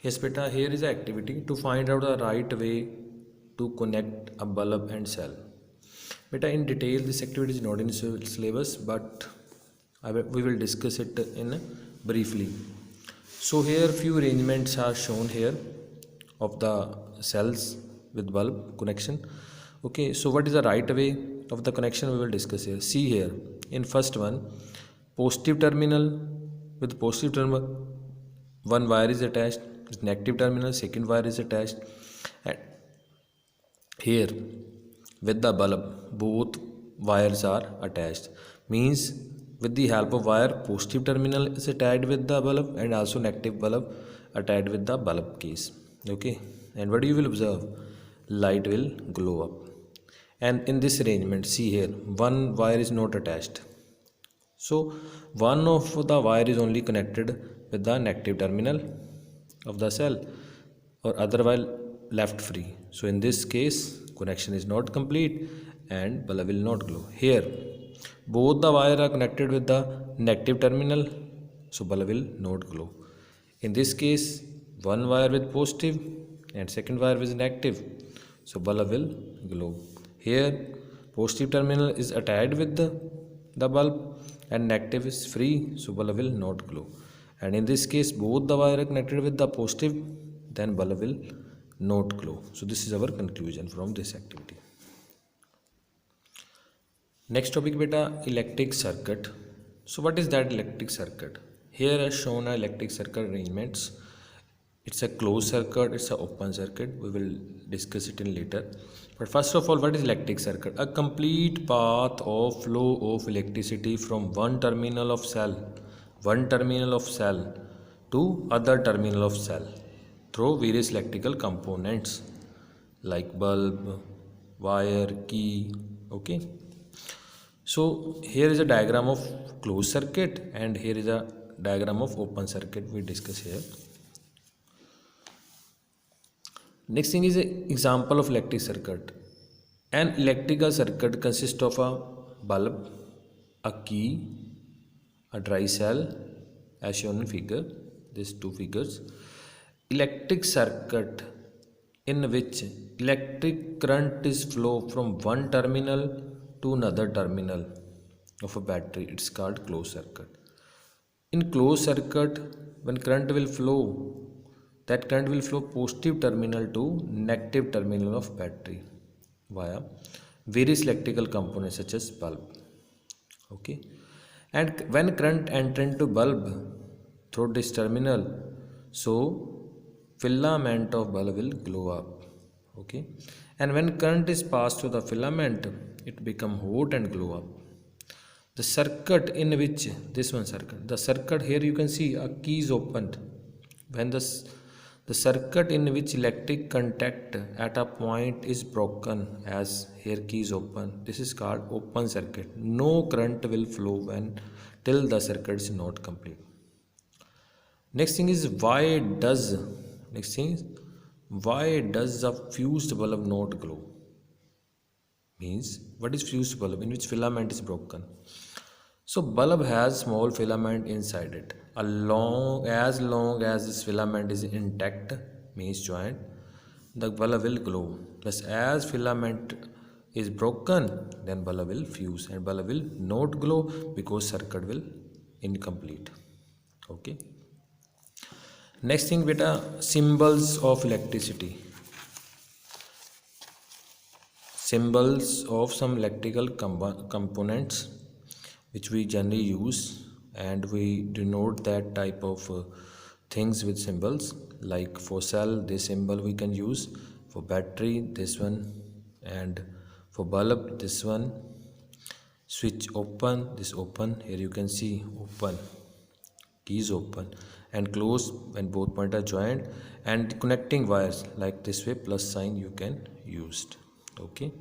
Yes beta, here is an activity to find out the right way to connect a bulb and cell. Beta, in detail this activity is not in syllabus, but we will discuss it in briefly. So here few arrangements are shown here of the cells with bulb connection. Okay, so what is the right way of the connection we will discuss here. See here, in first one, positive terminal, with positive terminal one wire is attached, with negative terminal second wire is attached, and here with the bulb both wires are attached, means with the help of wire positive terminal is attached with the bulb and also negative bulb attached with the bulb case. Okay, and what you will observe, light will glow up. And in this arrangement, see here, one wire is not attached, so one of the wire is only connected with the negative terminal of the cell, or other wire left free. So in this case connection is not complete and bulb will not glow. Here both the wire are connected with the negative terminal, so bulb will not glow. In this case one wire with positive and second wire with negative, so bulb will glow. Here positive terminal is attached with the bulb and negative is free, so bulb will not glow. And in this case both the wire are connected with the positive, then bulb will not glow. So this is our conclusion from this activity. Next topic beta, electric circuit. So what is that electric circuit? Here are shown are electric circuit arrangements. It's a closed circuit, it's an open circuit. We will discuss it in later. But first of all, what is electric circuit? A complete path of flow of electricity from one terminal of cell to other terminal of cell through various electrical components like bulb, wire, key. Okay. So here is a diagram of closed circuit and here is a diagram of open circuit we discuss here. Next thing is an example of electric circuit. An electrical circuit consists of a bulb, a key, a dry cell as shown in figure, these two figures. Electric circuit in which electric current is flow from one terminal to another terminal of a battery, it's called closed circuit. In closed circuit, when current will flow, that current will flow positive terminal to negative terminal of battery via various electrical components such as bulb. Okay, and when current enter into bulb through this terminal, so filament of bulb will glow up. Okay, and when current is passed through the filament, it become hot and glow up. The circuit in which this one circuit, the circuit here you can see a key is opened. When the circuit in which electric contact at a point is broken, as here key is open, this is called open circuit. No current will flow when till the circuit is not complete. Next thing is why does a fused bulb not glow? Means what is fused bulb? In which filament is broken. So bulb has small filament inside it. As long as this filament is intact, means joint, the bulb will glow. Plus as filament is broken, then bulb will fuse and bulb will not glow because circuit will incomplete. Okay. Next thing beta, symbols of electricity. Symbols of some electrical components which we generally use, and we denote that type of things with symbols. Like for cell, this symbol we can use, for battery this one, and for bulb this one. Switch open, this open, here you can see open, keys open, and close when both points are joined, and connecting wires like this way plus sign you can use. Okay.